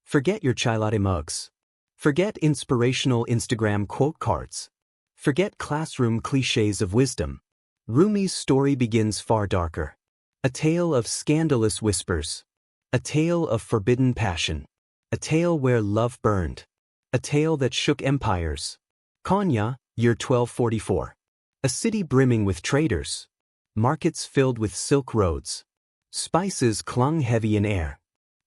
Forget your chai latte mugs. Forget inspirational Instagram quote cards. Forget classroom clichés of wisdom. Rumi's story begins far darker. A tale of scandalous whispers. A tale of forbidden passion. A tale where love burned. A tale that shook empires. Konya, year 1244. A city brimming with traders. Markets filled with silk roads. Spices clung heavy in air.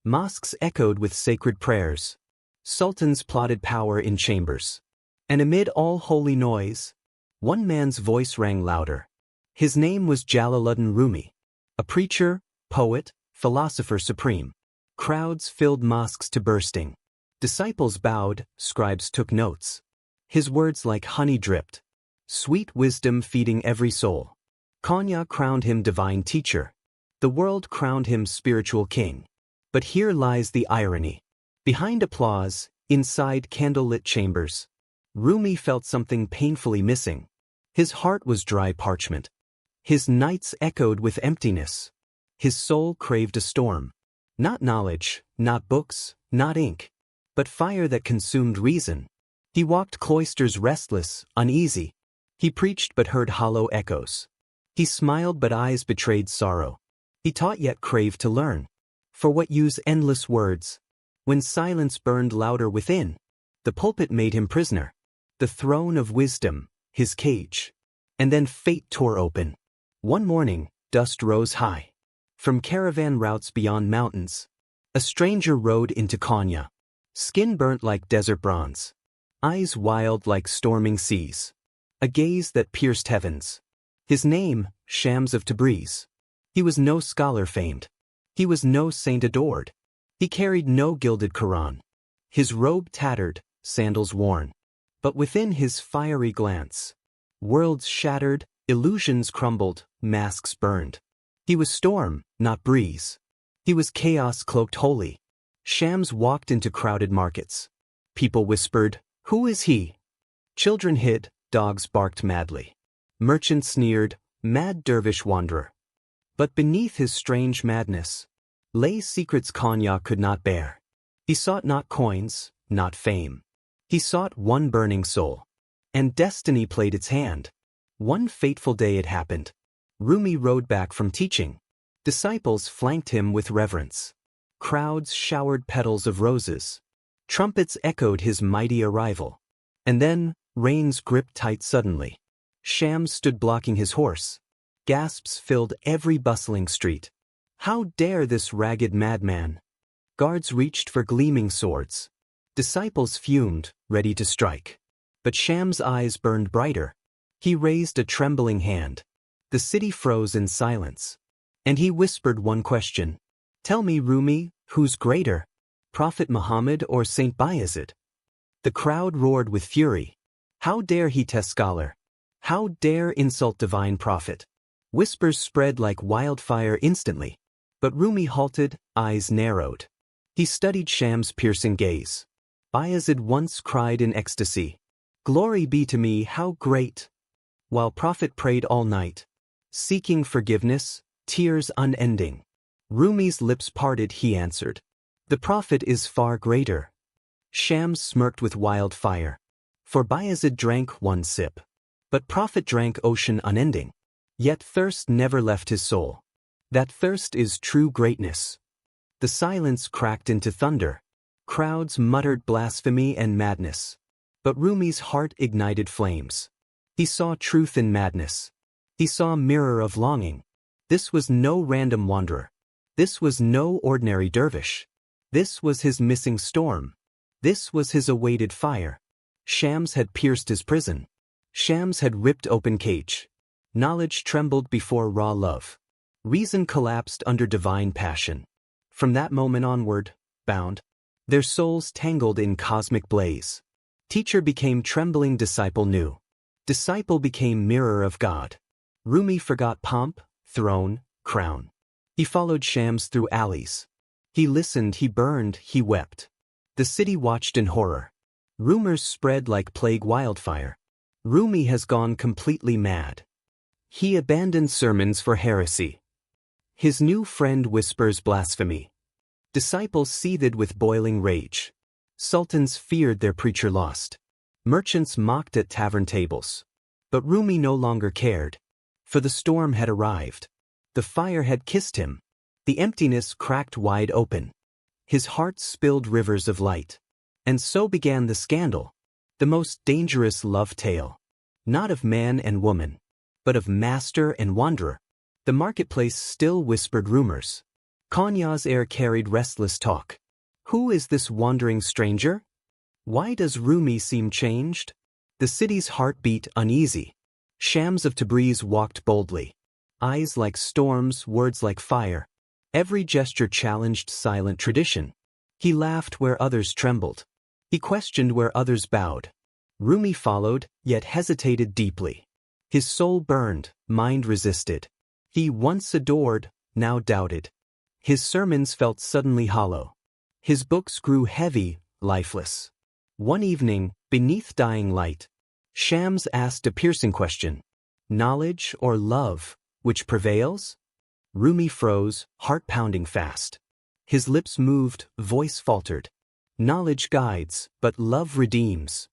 Mosques echoed with sacred prayers. Sultans plotted power in chambers. And amid all holy noise, one man's voice rang louder. His name was Jalaluddin Rumi. A preacher, poet, philosopher supreme. Crowds filled mosques to bursting. Disciples bowed, scribes took notes. His words like honey dripped. Sweet wisdom feeding every soul. Konya crowned him divine teacher. The world crowned him spiritual king. But here lies the irony. Behind applause, inside candlelit chambers, Rumi felt something painfully missing. His heart was dry parchment. His nights echoed with emptiness. His soul craved a storm. Not knowledge, not books, not ink, but fire that consumed reason. He walked cloisters restless, uneasy. He preached but heard hollow echoes. He smiled but eyes betrayed sorrow. He taught yet craved to learn. For what use endless words? When silence burned louder within, the pulpit made him prisoner. The throne of wisdom, his cage. And then fate tore open. One morning, dust rose high. From caravan routes beyond mountains, a stranger rode into Konya. Skin burnt like desert bronze. Eyes wild like storming seas. A gaze that pierced heavens. His name, Shams of Tabriz. He was no scholar famed. He was no saint adored. He carried no gilded Quran. His robe tattered, sandals worn. But within his fiery glance, worlds shattered, illusions crumbled, masks burned. He was storm, not breeze. He was chaos cloaked holy. Shams walked into crowded markets. People whispered, "Who is he?" Children hid, dogs barked madly. Merchants sneered, "Mad dervish wanderer." But beneath his strange madness lay secrets Konya could not bear. He sought not coins, not fame. He sought one burning soul. And destiny played its hand. One fateful day it happened. Rumi rode back from teaching. Disciples flanked him with reverence. Crowds showered petals of roses. Trumpets echoed his mighty arrival. And then, reins gripped tight suddenly. Shams stood blocking his horse. Gasps filled every bustling street. How dare this ragged madman? Guards reached for gleaming swords. Disciples fumed, ready to strike. But Shams' eyes burned brighter. He raised a trembling hand. The city froze in silence. And he whispered one question. "Tell me, Rumi, who's greater? Prophet Muhammad or Saint Bayezid?" The crowd roared with fury. How dare he test scholar? How dare insult divine prophet? Whispers spread like wildfire instantly. But Rumi halted, eyes narrowed. He studied Shams' piercing gaze. Bayezid once cried in ecstasy, "Glory be to me, how great!" While prophet prayed all night, seeking forgiveness, tears unending. Rumi's lips parted, he answered, "The prophet is far greater." Shams smirked with wild fire. For Bayezid drank one sip. But prophet drank ocean unending. Yet thirst never left his soul. That thirst is true greatness. The silence cracked into thunder. Crowds muttered blasphemy and madness. But Rumi's heart ignited flames. He saw truth in madness. He saw a mirror of longing. This was no random wanderer. This was no ordinary dervish. This was his missing storm. This was his awaited fire. Shams had pierced his prison. Shams had ripped open cage. Knowledge trembled before raw love. Reason collapsed under divine passion. From that moment onward, bound, their souls tangled in cosmic blaze. Teacher became trembling, disciple knew. Disciple became mirror of God. Rumi forgot pomp, throne, crown. He followed Shams through alleys. He listened, he burned, he wept. The city watched in horror. Rumors spread like plague wildfire. Rumi has gone completely mad. He abandoned sermons for heresy. His new friend whispers blasphemy. Disciples seethed with boiling rage. Sultans feared their preacher lost. Merchants mocked at tavern tables. But Rumi no longer cared. For the storm had arrived. The fire had kissed him. The emptiness cracked wide open. His heart spilled rivers of light. And so began the scandal. The most dangerous love tale. Not of man and woman, but of master and wanderer. The marketplace still whispered rumors. Konya's air carried restless talk. Who is this wandering stranger? Why does Rumi seem changed? The city's heart beat uneasy. Shams of Tabriz walked boldly. Eyes like storms, words like fire. Every gesture challenged silent tradition. He laughed where others trembled. He questioned where others bowed. Rumi followed, yet hesitated deeply. His soul burned, mind resisted. He once adored, now doubted. His sermons felt suddenly hollow. His books grew heavy, lifeless. One evening, beneath dying light, Shams asked a piercing question. Knowledge or love, which prevails? Rumi froze, heart pounding fast. His lips moved, voice faltered. Knowledge guides, but love redeems.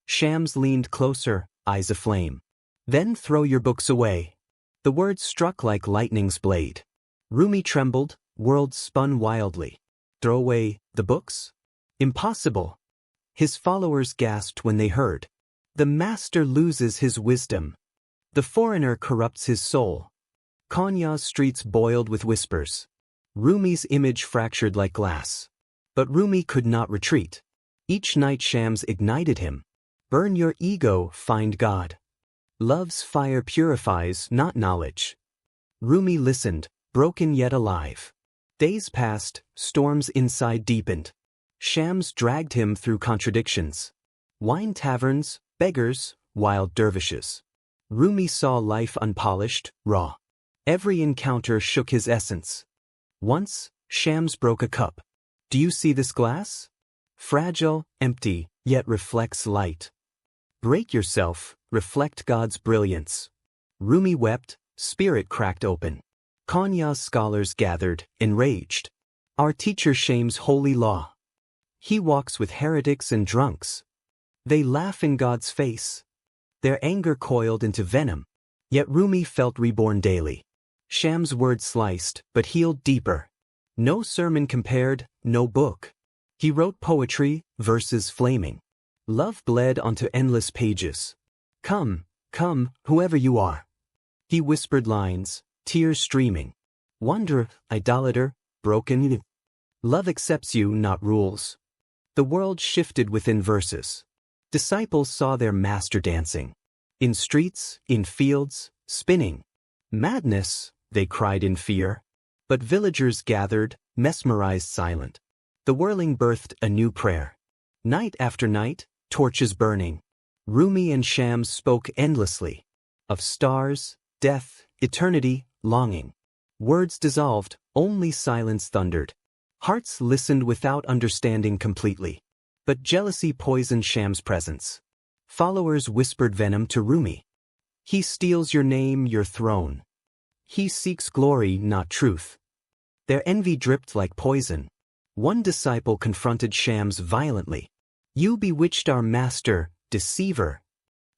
Shams leaned closer, eyes aflame. Then throw your books away. The words struck like lightning's blade. Rumi trembled, world spun wildly. Throw away the books? Impossible. His followers gasped when they heard. The master loses his wisdom. The foreigner corrupts his soul. Konya's streets boiled with whispers. Rumi's image fractured like glass. But Rumi could not retreat. Each night Shams ignited him. Burn your ego, find God. Love's fire purifies, not knowledge. Rumi listened, broken yet alive. Days passed, storms inside deepened. Shams dragged him through contradictions. Wine taverns, beggars, wild dervishes. Rumi saw life unpolished, raw. Every encounter shook his essence. Once, Shams broke a cup. Do you see this glass? Fragile, empty, yet reflects light. Break yourself, reflect God's brilliance. Rumi wept, spirit cracked open. Konya's scholars gathered, enraged. Our teacher shames holy law. He walks with heretics and drunks. They laugh in God's face. Their anger coiled into venom. Yet Rumi felt reborn daily. Shams' words sliced, but healed deeper. No sermon compared, no book. He wrote poetry, verses flaming. Love bled onto endless pages. Come, come, whoever you are. He whispered lines, tears streaming. Wanderer, idolater, broken. Love accepts you, not rules. The world shifted within verses. Disciples saw their master dancing. In streets, in fields, spinning. Madness, they cried in fear. But villagers gathered, mesmerized silent. The whirling birthed a new prayer. Night after night, torches burning. Rumi and Shams spoke endlessly. Of stars, death, eternity, longing. Words dissolved, only silence thundered. Hearts listened without understanding completely. But jealousy poisoned Shams' presence. Followers whispered venom to Rumi. He steals your name, your throne. He seeks glory, not truth. Their envy dripped like poison. One disciple confronted Shams violently. You bewitched our master, deceiver.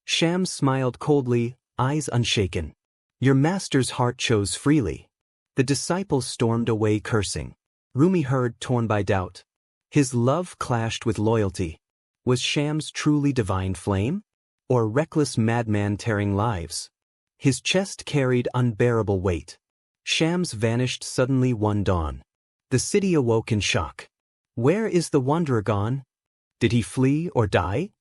Shams smiled coldly, eyes unshaken. Your master's heart chose freely. The disciples stormed away cursing. Rumi heard, torn by doubt. His love clashed with loyalty. Was Shams truly divine flame? Or reckless madman tearing lives? His chest carried unbearable weight. Shams vanished suddenly one dawn. The city awoke in shock. Where is the wanderer gone? Did he flee or die?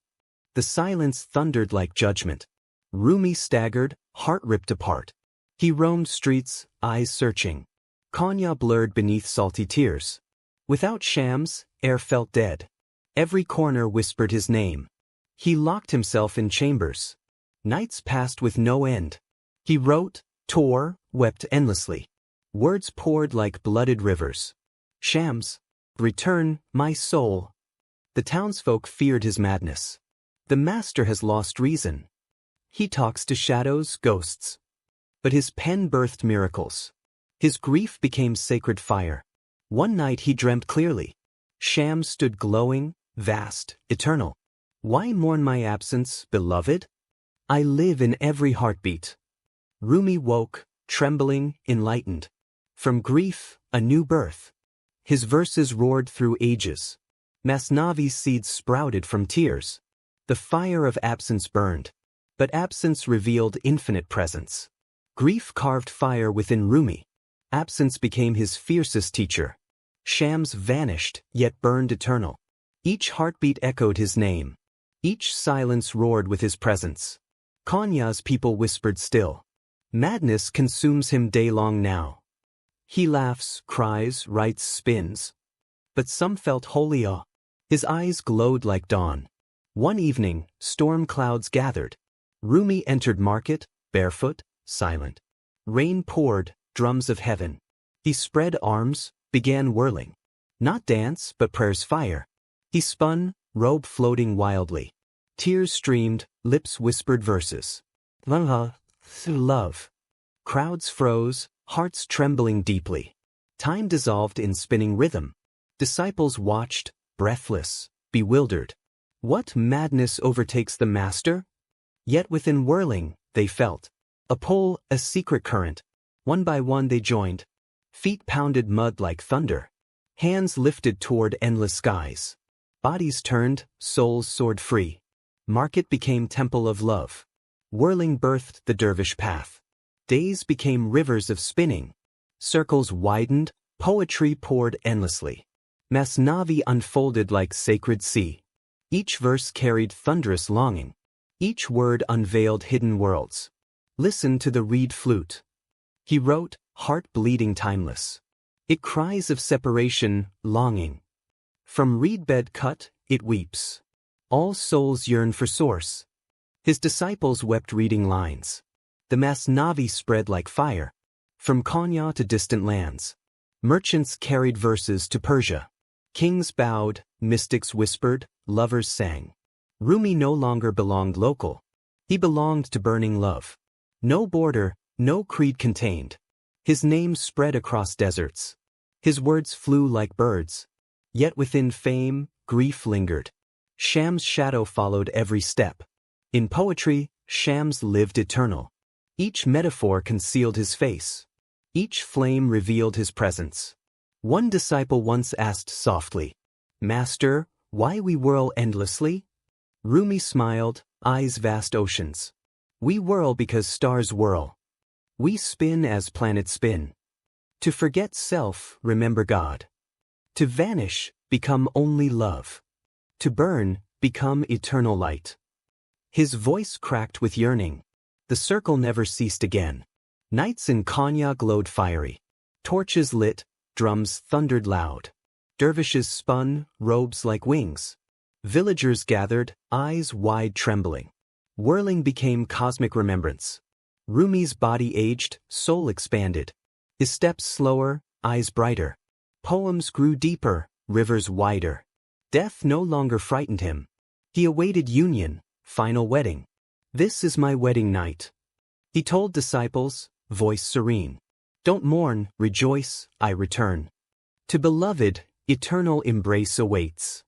The silence thundered like judgment. Rumi staggered, heart ripped apart. He roamed streets, eyes searching. Konya blurred beneath salty tears. Without Shams, air felt dead. Every corner whispered his name. He locked himself in chambers. Nights passed with no end. He wrote, tore, wept endlessly. Words poured like blooded rivers. Shams, return, my soul. The townsfolk feared his madness. The master has lost reason. He talks to shadows, ghosts. But his pen birthed miracles. His grief became sacred fire. One night he dreamt clearly. Shams stood glowing, vast, eternal. Why mourn my absence, beloved? I live in every heartbeat. Rumi woke, trembling, enlightened. From grief, a new birth. His verses roared through ages. Masnavi's seeds sprouted from tears. The fire of absence burned. But absence revealed infinite presence. Grief carved fire within Rumi. Absence became his fiercest teacher. Shams vanished, yet burned eternal. Each heartbeat echoed his name. Each silence roared with his presence. Konya's people whispered still. Madness consumes him day-long now. He laughs, cries, writes, spins. But some felt holy awe. His eyes glowed like dawn. One evening, storm clouds gathered. Rumi entered market, barefoot, silent. Rain poured, drums of heaven. He spread arms, began whirling. Not dance, but prayer's fire. He spun, robe floating wildly. Tears streamed, lips whispered verses. Love. Crowds froze, hearts trembling deeply. Time dissolved in spinning rhythm. Disciples watched, breathless, bewildered. What madness overtakes the master? Yet within whirling, they felt. A pull, a secret current. One by one they joined. Feet pounded mud like thunder. Hands lifted toward endless skies. Bodies turned, souls soared free. Market became temple of love. Whirling birthed the dervish path. Days became rivers of spinning. Circles widened, poetry poured endlessly. Masnavi unfolded like sacred sea. Each verse carried thunderous longing. Each word unveiled hidden worlds. Listen to the reed flute. He wrote, heart bleeding timeless. It cries of separation, longing. From reed bed cut, it weeps. All souls yearn for source. His disciples wept reading lines. The Masnavi spread like fire. From Konya to distant lands. Merchants carried verses to Persia. Kings bowed, mystics whispered, lovers sang. Rumi no longer belonged local. He belonged to burning love. No border, no creed contained. His name spread across deserts. His words flew like birds. Yet within fame, grief lingered. Shams' shadow followed every step. In poetry, Shams lived eternal. Each metaphor concealed his face. Each flame revealed his presence. One disciple once asked softly, Master, why we whirl endlessly? Rumi smiled, eyes vast oceans. We whirl because stars whirl. We spin as planets spin. To forget self, remember God. To vanish, become only love. To burn, become eternal light. His voice cracked with yearning. The circle never ceased again. Nights in Konya glowed fiery. Torches lit, drums thundered loud. Dervishes spun, robes like wings. Villagers gathered, eyes wide trembling. Whirling became cosmic remembrance. Rumi's body aged, soul expanded. His steps slower, eyes brighter. Poems grew deeper, rivers wider. Death no longer frightened him. He awaited union, final wedding. This is my wedding night. He told disciples, voice serene. Don't mourn, rejoice, I return. To beloved, eternal embrace awaits.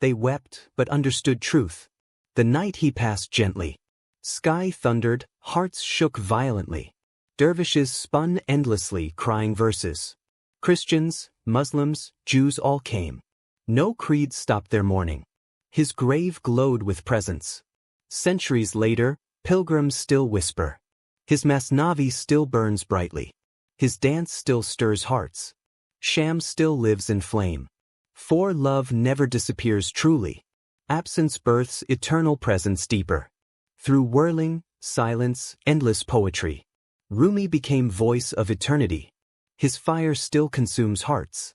They wept, but understood truth. The night he passed gently. Sky thundered, hearts shook violently. Dervishes spun endlessly, crying verses. Christians, Muslims, Jews all came. No creed stopped their mourning. His grave glowed with presence. Centuries later, pilgrims still whisper. His Masnavi still burns brightly. His dance still stirs hearts. Shams still lives in flame. For love never disappears truly. Absence births eternal presence deeper. Through whirling, silence, endless poetry, Rumi became voice of eternity. His fire still consumes hearts.